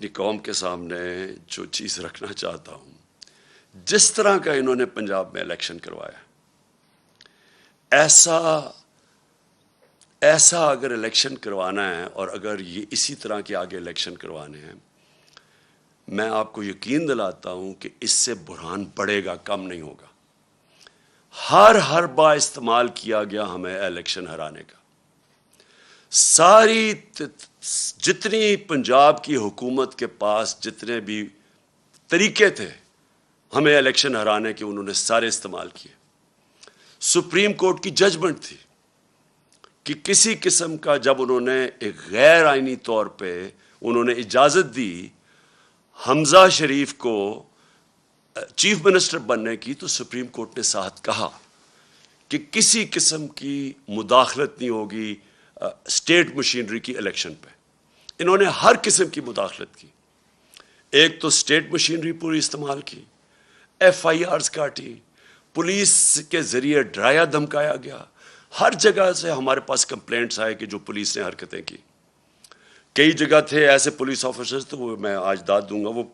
اپنی قوم کے سامنے جو چیز رکھنا چاہتا ہوں، جس طرح کا انہوں نے پنجاب میں الیکشن کروایا، ایسا اگر الیکشن کروانا ہے اور اگر یہ اسی طرح کے آگے الیکشن کروانے ہیں، میں آپ کو یقین دلاتا ہوں کہ اس سے بحران بڑھے گا، کم نہیں ہوگا۔ ہر بار استعمال کیا گیا ہمیں الیکشن ہرانے کا۔ ساری جتنی پنجاب کی حکومت کے پاس جتنے بھی طریقے تھے ہمیں الیکشن ہرانے کے، انہوں نے سارے استعمال کیے۔ سپریم کورٹ کی ججمنٹ تھی کہ کسی قسم کا، جب انہوں نے ایک غیر آئینی طور پہ انہوں نے اجازت دی حمزہ شریف کو چیف منسٹر بننے کی، تو سپریم کورٹ نے ساتھ کہا کہ کسی قسم کی مداخلت نہیں ہوگی اسٹیٹ مشینری کی الیکشن پہ۔ انہوں نے ہر قسم کی مداخلت کی۔ ایک تو اسٹیٹ مشینری پوری استعمال کی، ایف آئی آرز کاٹی، پولیس کے ذریعے ڈرایا دھمکایا گیا، ہر جگہ سے ہمارے پاس کمپلینٹس آئے کہ جو پولیس نے حرکتیں کی۔ کئی جگہ تھے ایسے پولیس آفیسرز، تو وہ میں آج داد دوں گا، وہ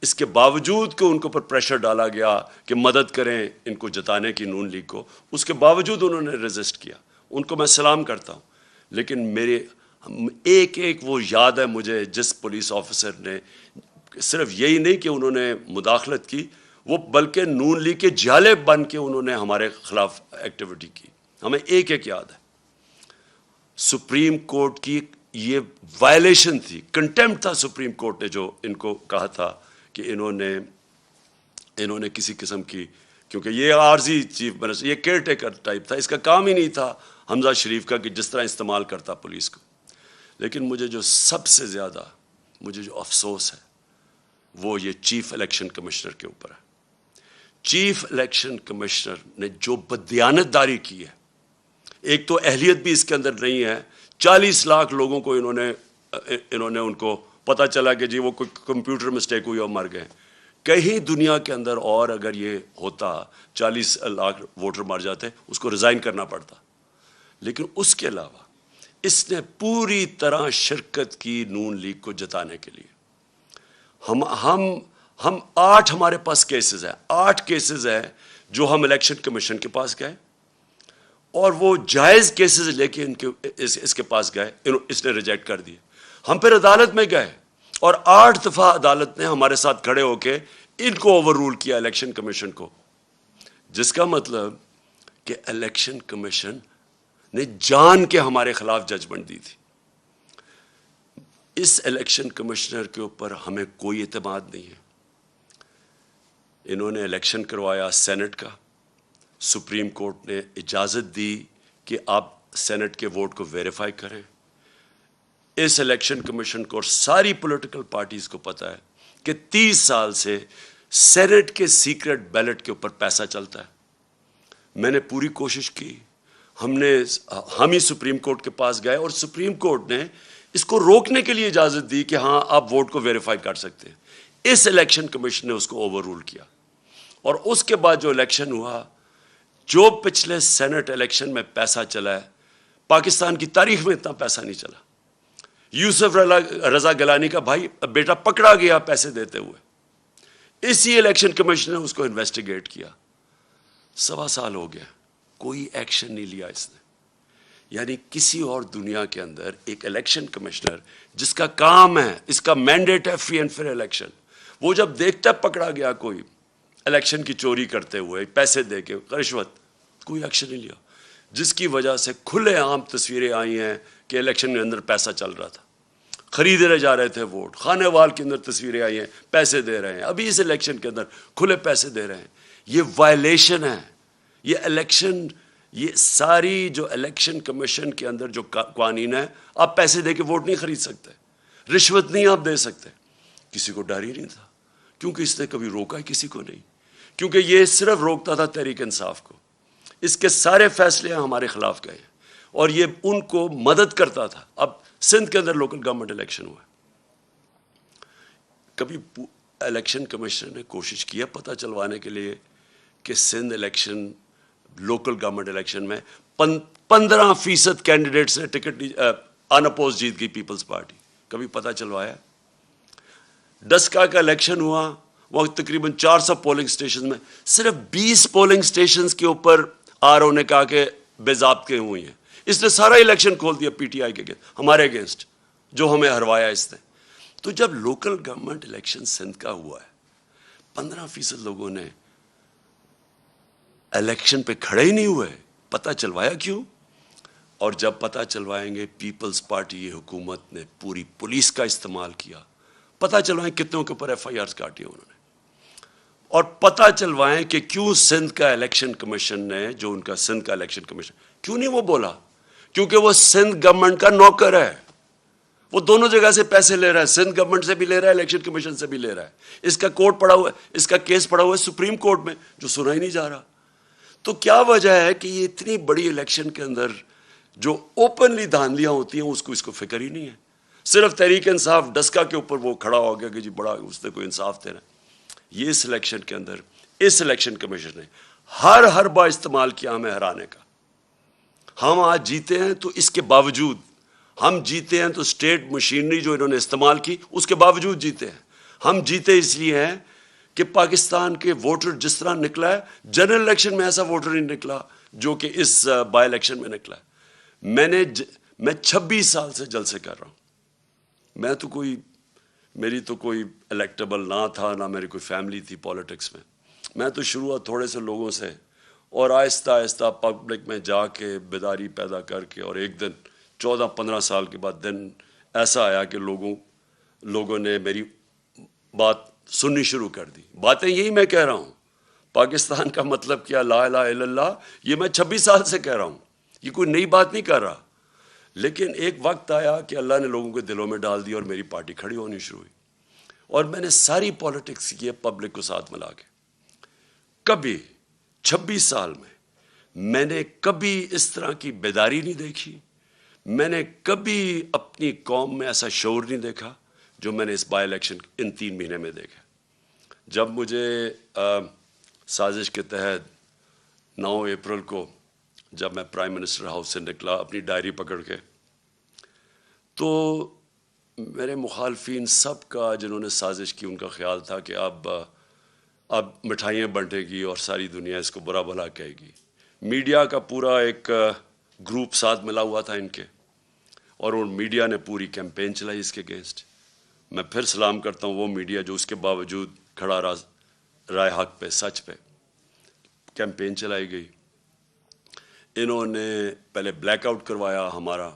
اس کے باوجود کہ ان کے اوپر پریشر ڈالا گیا کہ مدد کریں ان کو جتانے کی نون لیگ کو، اس کے باوجود انہوں نے ریزسٹ کیا۔ ان کو میں سلام کرتا ہوں۔ لیکن میرے ایک وہ یاد ہے مجھے، جس پولیس آفیسر نے صرف یہی نہیں کہ انہوں نے مداخلت کی، وہ بلکہ نون لیگ کے جالے بن کے انہوں نے ہمارے خلاف ایکٹیویٹی کی۔ ہمیں ایک یاد ہے۔ سپریم کورٹ کی یہ وائلیشن تھی، کنٹیمپٹ تھا سپریم کورٹ نے جو ان کو کہا تھا کہ انہوں نے کسی قسم کی، کیونکہ یہ عارضی چیف منسٹر، یہ کیئر ٹیکر ٹائپ تھا، اس کا کام ہی نہیں تھا حمزہ شریف کا کہ جس طرح استعمال کرتا پولیس کو۔ لیکن مجھے جو سب سے زیادہ جو افسوس ہے وہ یہ چیف الیکشن کمشنر کے اوپر ہے۔ چیف الیکشن کمشنر نے جو بددیانت داری کی ہے، ایک تو اہلیت بھی اس کے اندر نہیں ہے۔ 40 لاکھ لوگوں کو انہوں نے ان کو پتہ چلا کہ جی وہ کوئی کمپیوٹر مسٹیک ہوئی اور مر گئے۔ کہیں دنیا کے اندر اور اگر یہ ہوتا 40 لاکھ ووٹر مر جاتے، اس کو ریزائن کرنا پڑتا۔ لیکن اس کے علاوہ اس نے پوری طرح شرکت کی نون لیگ کو جتانے کے لیے۔ ہم 8 ہمارے پاس کیسز ہیں، 8 کیسز ہیں جو ہم الیکشن کمیشن کے پاس گئے اور وہ جائز کیسز لے کے اس کے پاس گئے، اس نے ریجیکٹ کر دیے۔ ہم پھر عدالت میں گئے اور 8 دفعہ عدالت نے ہمارے ساتھ کھڑے ہو کے ان کو اوور رول کیا، الیکشن کمیشن کو، جس کا مطلب کہ الیکشن کمیشن نے جان کے ہمارے خلاف ججمنٹ دی تھی۔ اس الیکشن کمشنر کے اوپر ہمیں کوئی اعتماد نہیں ہے۔ انہوں نے الیکشن کروایا سینٹ کا، سپریم کورٹ نے اجازت دی کہ آپ سینٹ کے ووٹ کو ویریفائی کریں۔ اس الیکشن کمیشن کو اور ساری پولیٹیکل پارٹیز کو پتہ ہے کہ 30 سال سے سینٹ کے سیکرٹ بیلٹ کے اوپر پیسہ چلتا ہے۔ میں نے پوری کوشش کی، ہم ہی سپریم کورٹ کے پاس گئے اور سپریم کورٹ نے اس کو روکنے کے لیے اجازت دی کہ ہاں آپ ووٹ کو ویریفائی کر سکتے ہیں۔ اس الیکشن کمیشن نے اس کو اوور رول کیا، اور اس کے بعد جو الیکشن ہوا، جو پچھلے سینٹ الیکشن میں پیسہ چلا ہے، پاکستان کی تاریخ میں اتنا پیسہ نہیں چلا۔ یوسف رضا گیلانی کا بھائی بیٹا پکڑا گیا پیسے دیتے ہوئے، اسی الیکشن کمیشن نے اس کو انویسٹیگیٹ کیا۔ 1.25 سال ہو گیا، کوئی ایکشن نہیں لیا اس نے۔ یعنی کسی اور دنیا کے اندر ایک الیکشن کمشنر جس کا کام ہے، اس کا مینڈیٹ ہے فری اینڈ فیئر الیکشن، وہ جب دیکھتا ہے پکڑا گیا کوئی الیکشن کی چوری کرتے ہوئے، پیسے دے کے، رشوت، کوئی ایکشن نہیں لیا، جس کی وجہ سے کھلے عام تصویریں آئی ہیں کہ الیکشن کے اندر پیسہ چل رہا تھا، خریدے جا رہے تھے ووٹ، خانے وال کے اندر تصویریں آئی ہیں، پیسے دے رہے ہیں، ابھی اس الیکشن کے اندر کھلے پیسے دے رہے ہیں۔ یہ وائلیشن ہے، یہ الیکشن، یہ ساری جو الیکشن کمیشن کے اندر جو قوانین ہے، آپ پیسے دے کے ووٹ نہیں خرید سکتے، رشوت نہیں آپ دے سکتے۔ کسی کو ڈر ہی نہیں تھا، کیونکہ اس نے کبھی روکا کسی کو نہیں، کیونکہ یہ صرف روکتا تھا تحریک انصاف کو۔ اس کے سارے فیصلے ہمارے خلاف گئے اور یہ ان کو مدد کرتا تھا۔ اب سندھ کے اندر لوکل گورنمنٹ الیکشن ہوا، کبھی الیکشن کمیشن نے کوشش کی ہے پتہ چلوانے کے لیے کہ Sindh election, local government election میں 15% کینڈیڈیٹ سے ٹکٹ ان اپوز جیت گئی پیپلز پارٹی، کبھی پتہ چلوایا؟ ڈسکا کا الیکشن ہوا، وقت تقریباً 400 پولنگ سٹیشن میں صرف 20 پولنگ سٹیشنز کے اوپر RO نے کہا کہ بے ضابطے ہوئی ہیں. اس نے سارا الیکشن کھول دیا PTI کے ہمارے اگینسٹ، جو ہمیں ہروایا اس نے. تو جب لوکل گورنمنٹ الیکشن سندھ کا ہوا ہے، 15% لوگوں نے الیکشن پہ کھڑے ہی نہیں ہوئے. پتہ چلوایا کیوں؟ اور جب پتہ چلوائیں گے پیپلز پارٹی یہ حکومت نے پوری پولیس کا استعمال کیا. پتہ چلوائیں کتنوں کے اوپر FIRs کاٹی انہوں نے، اور پتہ چلوائیں کہ کیوں سندھ کا الیکشن کمیشن نے، جو ان کا سندھ کا الیکشن کمیشن، کیوں نہیں وہ بولا؟ کیونکہ وہ سندھ گورنمنٹ کا نوکر ہے. وہ دونوں جگہ سے پیسے لے رہا ہے، سندھ گورنمنٹ سے بھی لے رہا ہے، الیکشن کمیشن سے بھی لے رہا ہے. اس کا کورٹ پڑا ہوا ہے، اس کا کیس پڑا ہوا ہے سپریم کورٹ میں، جو سنا ہی نہیں جا رہا. تو کیا وجہ ہے کہ یہ اتنی بڑی الیکشن کے اندر جو اوپنلی دھاندلیاں ہوتی ہیں اس کو فکر ہی نہیں ہے؟ صرف تحریک انصاف ڈسکا کے اوپر وہ کھڑا ہو گیا کہ جی بڑا اس نے کوئی انصاف دینا. یہ اس الیکشن کے اندر اس الیکشن کمیشن نے ہر حربہ استعمال کیا ہمیں ہرانے کا. ہم آج جیتے ہیں تو اس کے باوجود، ہم جیتے ہیں تو اسٹیٹ مشینری جو انہوں نے استعمال کی اس کے باوجود جیتے ہیں. ہم جیتے اس لیے ہیں کہ پاکستان کے ووٹر جس طرح نکلا ہے، جنرل الیکشن میں ایسا ووٹر نہیں نکلا جو کہ اس بائی الیکشن میں نکلا ہے. میں 26 سال سے جلسے کر رہا ہوں. میری تو کوئی الیکٹیبل نہ تھا، نہ میری کوئی فیملی تھی پالیٹکس میں. میں تو شروعات تھوڑے سے لوگوں سے، اور آہستہ آہستہ پبلک میں جا کے بیداری پیدا کر کے، اور ایک دن 14-15 سال کے بعد دن ایسا آیا کہ لوگوں نے میری بات سننی شروع کر دی. باتیں یہی میں کہہ رہا ہوں، پاکستان کا مطلب کیا، لا الہ الا اللہ، یہ میں 26 سال سے کہہ رہا ہوں. یہ کوئی نئی بات نہیں کر رہا. لیکن ایک وقت آیا کہ اللہ نے لوگوں کے دلوں میں ڈال دی اور میری پارٹی کھڑی ہونی شروع ہوئی. اور میں نے ساری پالیٹکس کی ہے پبلک کو ساتھ ملا کے. کبھی 26 سال میں نے کبھی اس طرح کی بیداری نہیں دیکھی. میں نے کبھی اپنی قوم میں ایسا شعور نہیں دیکھا جو میں نے اس بائی الیکشن ان 3 مہینے میں دیکھا. جب مجھے سازش کے تحت 9 اپریل کو جب میں پرائم منسٹر ہاؤس سے نکلا اپنی ڈائری پکڑ کے، تو میرے مخالفین سب کا، جنہوں نے سازش کی، ان کا خیال تھا کہ اب مٹھائیاں بنٹے گی اور ساری دنیا اس کو برا بھلا کہے گی. میڈیا کا پورا ایک گروپ ساتھ ملا ہوا تھا ان کے، اور ان میڈیا نے پوری کیمپین چلائی اس کے اگینسٹ. میں پھر سلام کرتا ہوں وہ میڈیا جو اس کے باوجود کھڑا رہا، رائے حق پہ، سچ پہ. کیمپین چلائی گئی. انہوں نے پہلے بلیک آؤٹ کروایا ہمارا،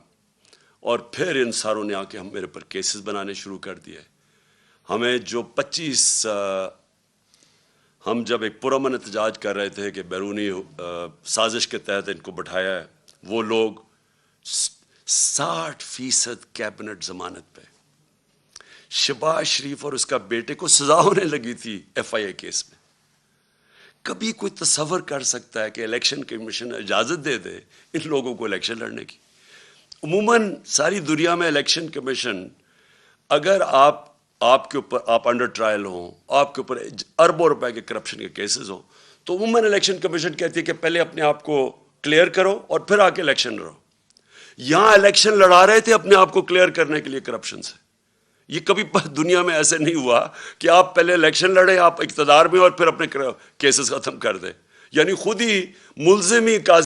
اور پھر ان ساروں نے آ کے میرے پر کیسز بنانے شروع کر دیے. ہمیں جو 25 ہم جب ایک پرامن احتجاج کر رہے تھے کہ بیرونی سازش کے تحت ان کو بٹھایا ہے، وہ لوگ 60% کیبنٹ ضمانت پہ. شہباز شریف اور اس کا بیٹے کو سزا ہونے لگی تھی FIA کیس میں. کبھی کوئی تصور کر سکتا ہے کہ الیکشن کمیشن اجازت دے دے ان لوگوں کو الیکشن لڑنے کی؟ عموماً ساری دنیا میں الیکشن کمیشن، اگر آپ کے اوپر آپ انڈر ٹرائل ہوں، آپ کے اوپر اربوں روپے کے کرپشن کے کیسز ہوں، تو عموماً الیکشن کمیشن کہتی ہے کہ پہلے اپنے آپ کو کلیئر کرو اور پھر آ کے الیکشن لڑو. یہاں الیکشن لڑا رہے تھے اپنے آپ کو کلیئر کرنے کے لیے کرپشن سے. یہ کبھی دنیا میں ایسے نہیں ہوا کہ آپ پہلے الیکشن لڑے، آپ اقتدار میں، اور پھر اپنے کیسز ختم کر دیں. یعنی خود ہی ملزم ہی